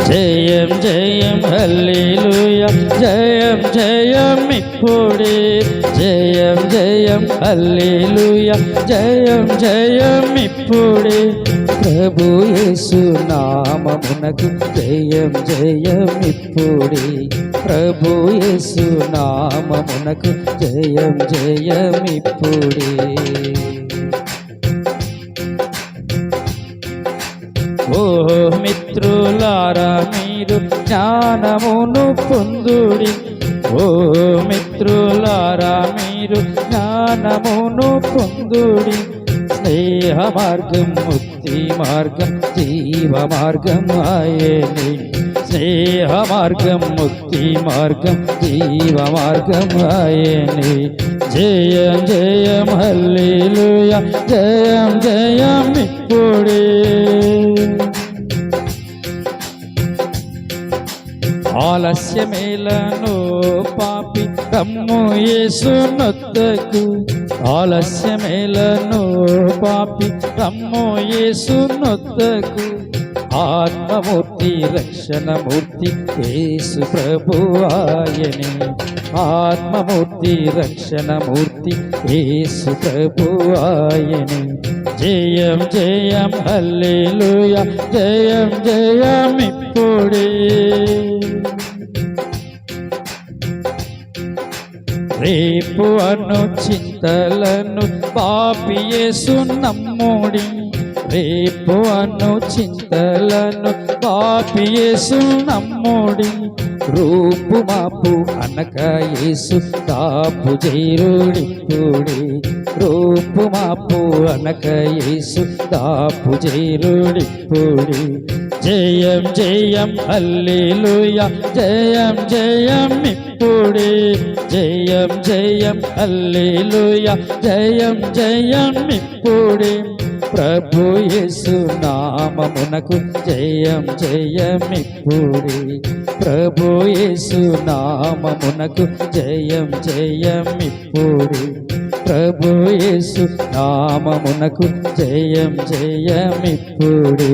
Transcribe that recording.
జయం జయం హల్లెలూయా, జయం జయం ఇప్పుడే, జయం జయం హల్లెలూయా, జయం జయం ఇప్పుడే. ప్రభు యేసు నామమునకు జయం జయం ఇప్పుడే, ప్రభు యేసు నామమునకు జయం జయం ఇప్పుడే. ఓ మిత్రులారా మీరు జ్ఞానమును పొందుడి, ఓ మిత్రులారా మీరు జ్ఞానమును పొందుడి. స్నేహ మార్గం ముక్తి మార్గం జీవ మార్గం ఆయనే, స్నేహ మార్గం ముక్తి మార్గం జీవ మార్గం ఆయనే. జయం జయం హల్లెలూయా, జయం జయం ఇప్పుడే. ఆలస్యమేలను పాపి రమ్ము యేసు నొద్దకు, ఆలస్యమేలను పాపి రమ్ము యేసు నొద్దకు. ఆత్మమూర్తి రక్షణమూర్తి యేసు ప్రభు ఆయనే, ఆత్మమూర్తి రక్షణమూర్తి యేసు ప్రభు ఆయనే. జయం జయం హల్లెలూయా, జయం జయం ఇప్పుడే. రేపు అను చింతలను పాపి యేసు నమ్ముడి, రేపు అను చింతలను పాపి యేసు నమ్ముడి. రూపు మాపు అనక యేసు దాపు జైరుడిప్పుడే, రూపు మాపు అనక యేసు దాపు జైరుడిప్పుడే. జయం జయం హల్లెలూయా, జయం జయం ఇప్పుడే, జయం జయం హల్లెలూయా, జయం జయం ఇప్పుడే. ప్రభు యేసు నామమునకు జయం జయం ఇప్పుడే, ప్రభు యేసు నామమునకు జయం జయం ఇప్పుడే, ప్రభు యేసు నామమునకు జయం జయం ఇప్పుడే.